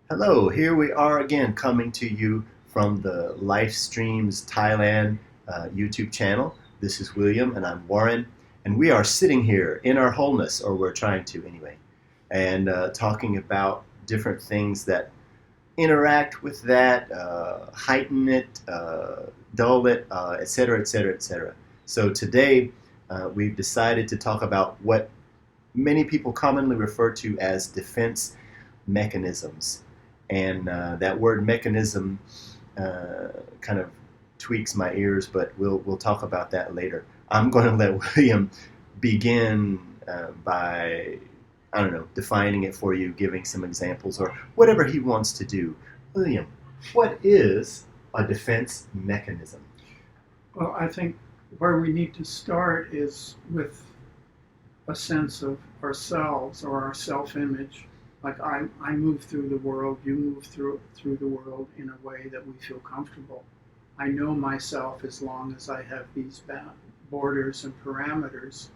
Hello, here we are again coming to you from the Lifestreams Thailand YouTube channel. This is William and I'm Warren, and we are sitting here in our wholeness, or we're trying to anyway, and talking about different things that interact with that, heighten it, dull it, etc., etc., etc. So today we've decided to talk about what many people commonly refer to as defense mechanisms. And that word mechanism kind of tweaks my ears, but we'll talk about that later. I'm going to let William begin by, I don't know, defining it for you, giving some examples, or whatever he wants to do. William, what is a defense mechanism? Well, I think where we need to start is with a sense of ourselves or our self-image. Like I move through the world, you move through the world in a way that we feel comfortable. I know myself as long as I have these borders and parameters.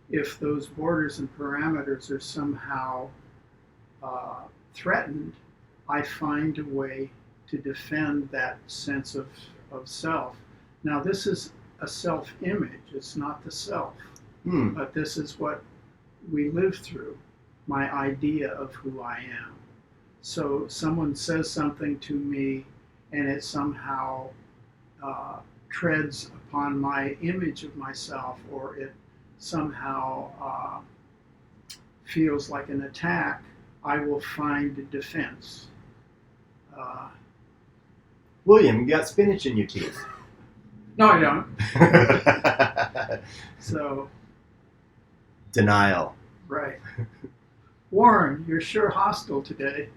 If those borders and parameters are somehow threatened, I find a way to defend that sense of self. Now, this is a self-image, it's not the self, Hmm. but this is what we live through, my idea of who I am. So someone says something to me and it somehow treads upon my image of myself, or it somehow feels like an attack, I will find a defense. Uh, William, you got spinach in your teeth. no, I don't. So, Denial. right. Warren, you're sure hostile today.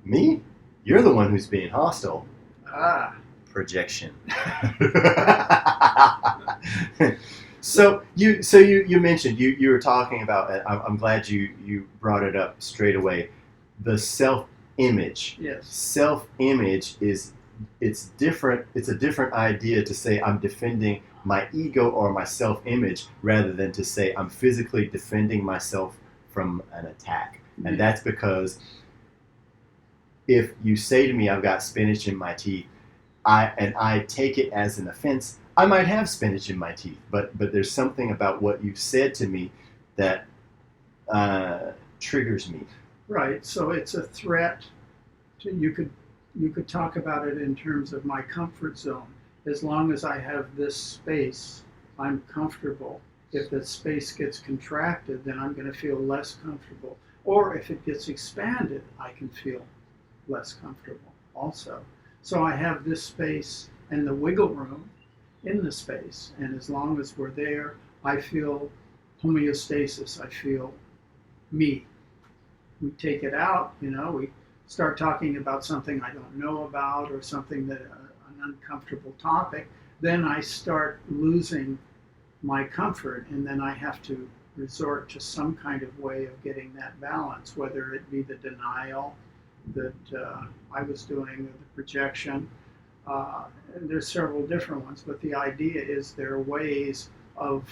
Me? You're the one who's being hostile. Ah. Projection. So you mentioned you were talking about. I'm glad you brought it up straight away. The self image. Yes. Self image it's different. It's a different idea to say I'm defending my ego or my self image rather than to say I'm physically defending myself from an attack. And that's because if you say to me I've got spinach in my teeth, I take it as an offense, I might have spinach in my teeth, but there's something about what you've said to me that triggers me. Right. So it's a threat. You could talk about it in terms of my comfort zone. As long as I have this space, I'm comfortable. If the space gets contracted, then I'm going to feel less comfortable. Or if it gets expanded, I can feel less comfortable also. So I have this space and the wiggle room in the space. And as long as we're there, I feel homeostasis. I feel me. We take it out, we start talking about something I don't know about, or something that an uncomfortable topic, then I start losing my comfort, and then I have to resort to some kind of way of getting that balance, whether it be the denial that I was doing, or the projection. And there's several different ones, but the idea is there are ways of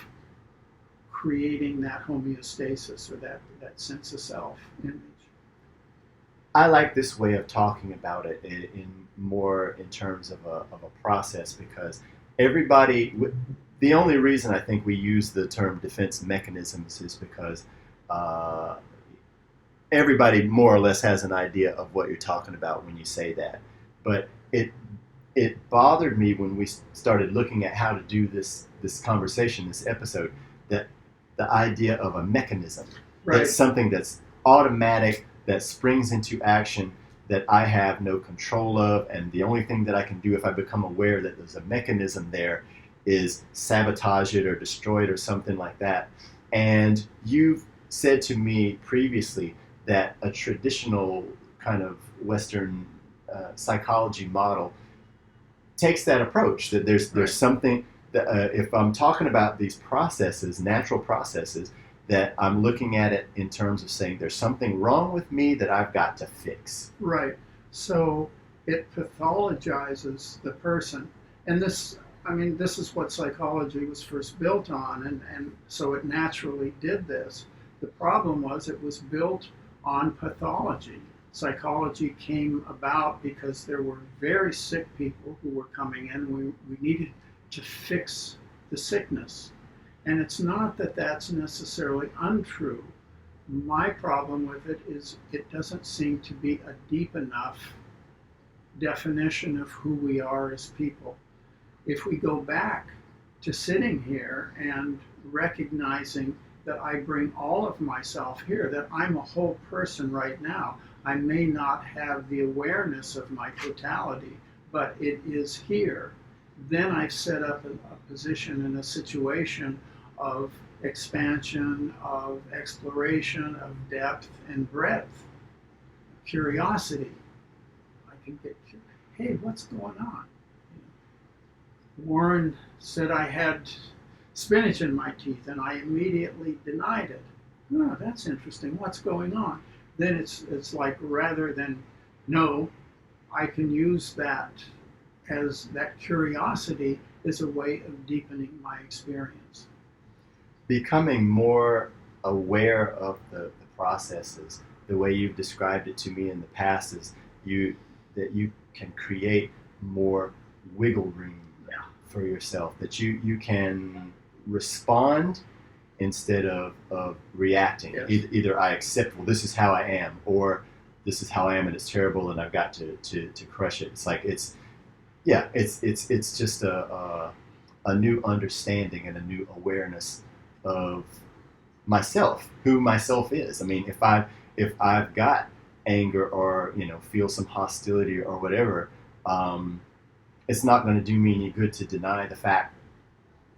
creating that homeostasis, or that sense of self image. I like this way of talking about it in more in terms of a process because everybody. The only reason I think we use the term defense mechanisms is because uh, everybody more or less has an idea of what you're talking about when you say that. But it bothered me when we started looking at how to do this conversation, this episode, that the idea of a mechanism. Right. That's something that's automatic, that springs into action, that I have no control of, and the only thing that I can do if I become aware that there's a mechanism there is sabotage it or destroy it or something like that. And you've said to me previously that a traditional kind of Western psychology model takes that approach, that there's Right. something that if I'm talking about these processes, natural processes, that I'm looking at it in terms of saying there's something wrong with me that I've got to fix. Right. So it pathologizes the person. And this is what psychology was first built on. And so it naturally did this. The problem was it was built on pathology. Psychology came about because there were very sick people who were coming in. We needed to fix the sickness. And it's not that that's necessarily untrue. My problem with it is it doesn't seem to be a deep enough definition of who we are as people. If we go back to sitting here and recognizing that I bring all of myself here, that I'm a whole person right now, I may not have the awareness of my totality, but it is here. Then I've set up a position in a situation of expansion, of exploration, of depth and breadth, curiosity. I can get, hey, what's going on? Warren said I had spinach in my teeth, and I immediately denied it. Oh, that's interesting. What's going on? Then it's like, rather than no, I can use that as that curiosity is a way of deepening my experience. Becoming more aware of the processes, the way you've described it to me in the past is that you can create more wiggle room for yourself, that you can respond instead of reacting. Yes. Either I accept, well, this is how I am, or this is how I am and it's terrible and I've got to crush it. It's like it's just a new understanding and a new awareness of myself, who myself is. I mean, if I've got anger or feel some hostility or whatever, it's not going to do me any good to deny the fact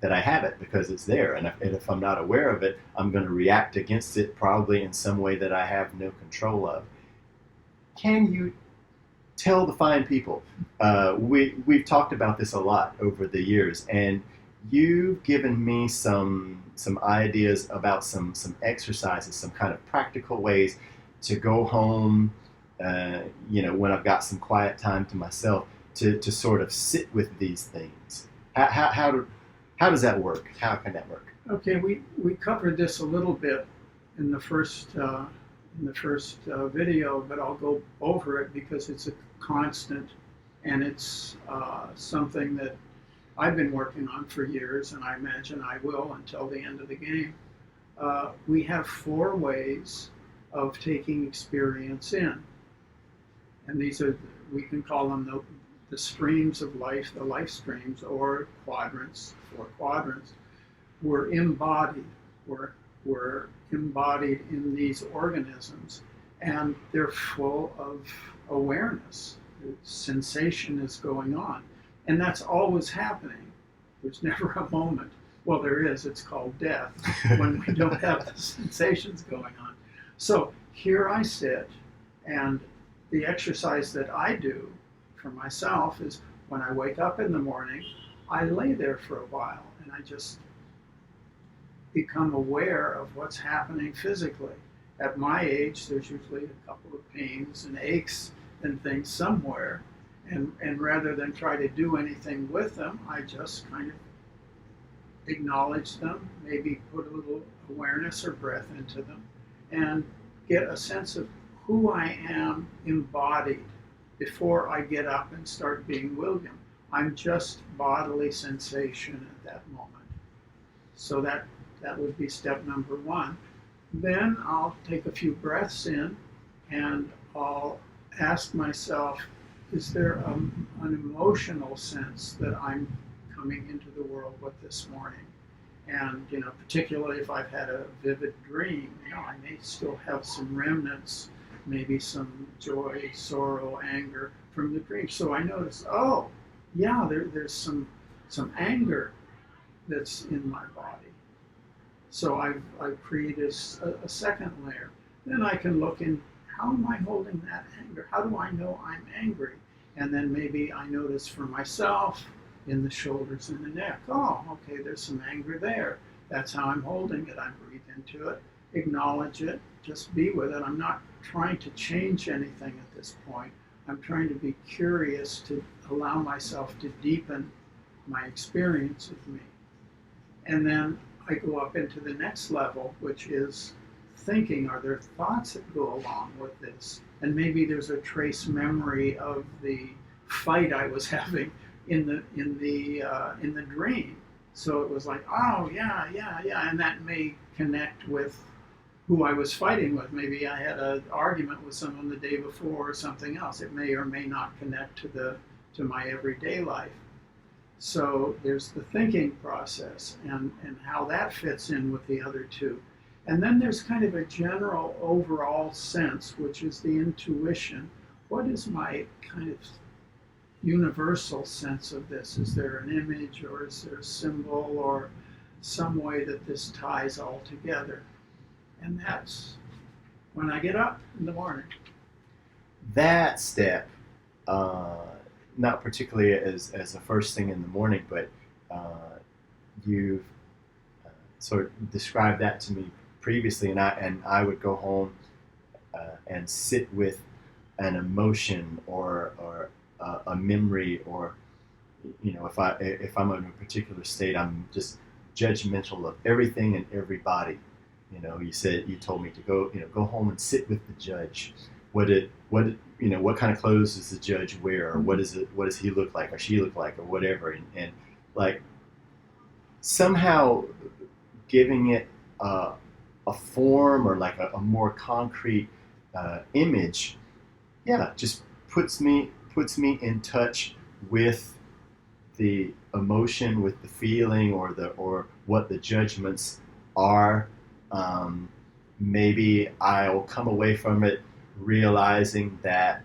that I have it, because it's there. And if I'm not aware of it, I'm going to react against it probably in some way that I have no control of. Can you tell the fine people? We've talked about this a lot over the years, and you've given me some ideas about some exercises, some kind of practical ways to go home, when I've got some quiet time to myself, to sort of sit with these things. How does that work? How can that work? Okay, we covered this a little bit in the first video, but I'll go over it because it's a constant, and it's something that I've been working on for years, and I imagine I will until the end of the game. We have 4 ways of taking experience in, and these are, we can call them the streams of life, the life streams, or quadrants, 4 quadrants. We're embodied. We're embodied in these organisms, and they're full of awareness. Sensation is going on, and that's always happening. There's never a moment. Well, there is. It's called death when we don't have the sensations going on. So here I sit, and the exercise that I do for myself is when I wake up in the morning, I lay there for a while and I just become aware of what's happening physically. At my age, there's usually a couple of pains and aches and things somewhere, and rather than try to do anything with them, I just kind of acknowledge them, maybe put a little awareness or breath into them, and get a sense of who I am embodied before I get up and start being William. I'm just bodily sensation at that moment. So that would be step number 1. Then I'll take a few breaths in, and I'll ask myself, is there an emotional sense that I'm coming into the world with this morning? And particularly if I've had a vivid dream, I may still have some remnants, maybe some joy, sorrow, anger from the dream. So I notice, oh, yeah, there's some anger that's in my body. So I've created a second layer. Then I can look in, how am I holding that anger? How do I know I'm angry? And then maybe I notice for myself in the shoulders and the neck, oh, okay, there's some anger there. That's how I'm holding it. I breathe into it, acknowledge it, just be with it. I'm not trying to change anything at this point. I'm trying to be curious, to allow myself to deepen my experience of me. And then I go up into the next level, which is thinking, are there thoughts that go along with this? and maybe there's a trace memory of the fight I was having in the dream. So it was like, oh yeah, yeah, yeah, and that may connect with who I was fighting with. Maybe I had an argument with someone the day before or something else. It may or may not connect to my everyday life. So there's the thinking process and how that fits in with the other two. And then there's kind of a general overall sense, which is the intuition. What is my kind of universal sense of this? Is there an image or is there a symbol or some way that this ties all together? And that's when I get up in the morning. That step, not particularly as the first thing in the morning, but you've sort of described that to me previously, and I would go home and sit with an emotion or a memory, or if I'm in a particular state, I'm just judgmental of everything and everybody. You told me to go home and sit with the judge. What kind of clothes does the judge wear, or what does he look like or she look like, or whatever, and like somehow giving it a form, or like a more concrete image, just puts me in touch with the emotion, with the feeling, or what the judgments are. Maybe I'll come away from it realizing that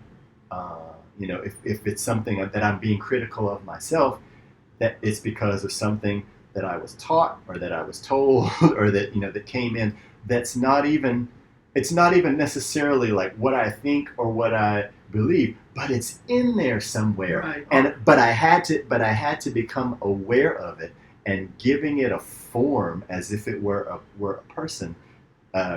if it's something that I'm being critical of myself, that it's because of something that I was taught or that I was told or that came in, it's not even necessarily like what I think or what I believe, but it's in there somewhere. Right. But I had to become aware of it, and giving it a form as if it were a person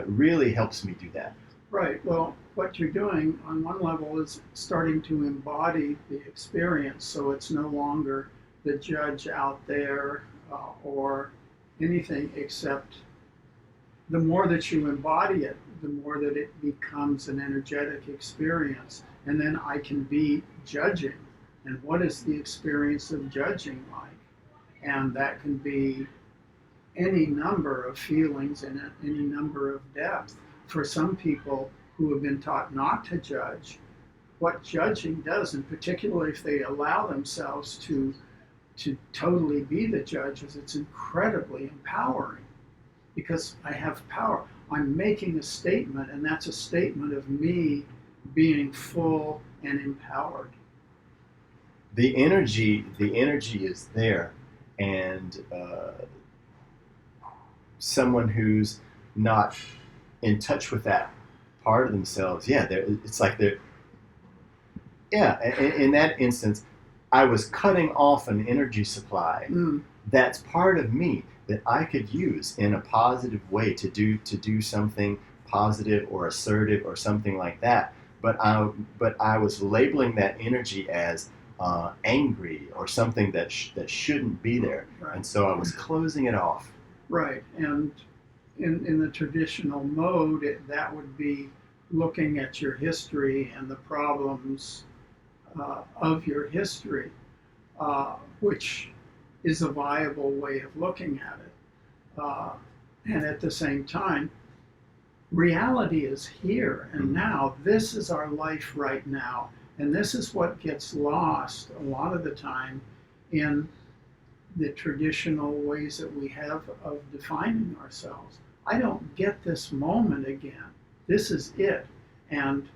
really helps me do that. Right. Well, what you're doing on one level is starting to embody the experience, so it's no longer the judge out there or anything, except the more that you embody it, the more that it becomes an energetic experience. And then I can be judging. And what is the experience of judging like? And that can be any number of feelings and any number of depth. For some people who have been taught not to judge, what judging does, and particularly if they allow themselves to totally be the judge, is it's incredibly empowering, because I have power. I'm making a statement, and that's a statement of me being full and empowered. The energy is there, and someone who's not in touch with that part of themselves, it's like they're, in that instance, I was cutting off an energy supply that's part of me that I could use in a positive way to do something positive or assertive or something like that. But I was labeling that energy as angry or something that shouldn't be there, Right. And so I was closing it off. Right, and in the traditional mode, that would be looking at your history and the problems of your history, which is a viable way of looking at it. And at the same time, reality is here and now. This is our life right now. And this is what gets lost a lot of the time in the traditional ways that we have of defining ourselves. I don't get this moment again. This is it. And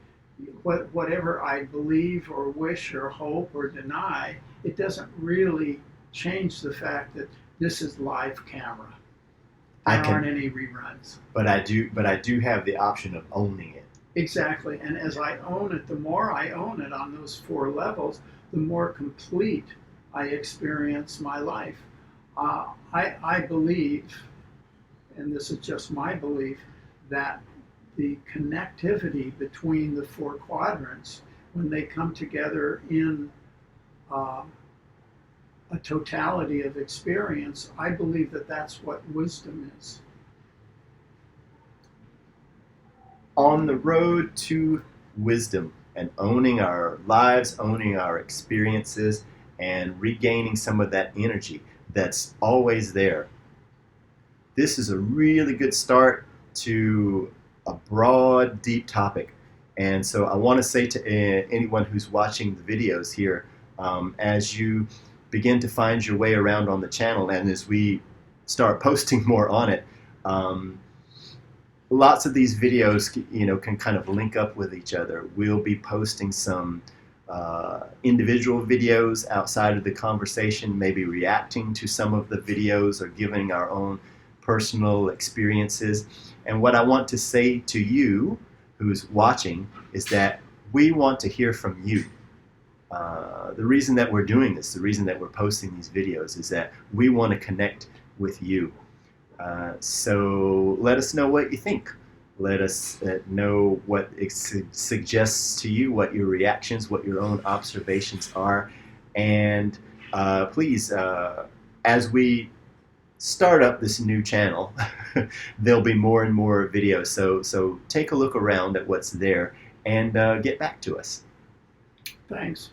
whatever I believe or wish or hope or deny, it doesn't really change the fact that this is live camera. There aren't any reruns. But I do have the option of owning it. Exactly. And as I own it, the more I own it on those 4 levels, the more complete I experience my life. I believe, and this is just my belief, that the connectivity between the 4 quadrants, when they come together in a totality of experience, I believe that that's what wisdom is. On the road to wisdom and owning our lives, owning our experiences, and regaining some of that energy that's always there. This is a really good start to a broad, deep topic. And so I want to say to anyone who's watching the videos here, as you begin to find your way around on the channel and as we start posting more on it, lots of these videos, can kind of link up with each other. We'll be posting some individual videos outside of the conversation, maybe reacting to some of the videos or giving our own personal experiences. And what I want to say to you who's watching is that we want to hear from you. The reason that we're doing this, the reason that we're posting these videos is that we want to connect with you. So let us know what you think. Let us know what it suggests to you, what your reactions, what your own observations are. And please, as we start up this new channel, there'll be more and more videos. So take a look around at what's there and get back to us. Thanks.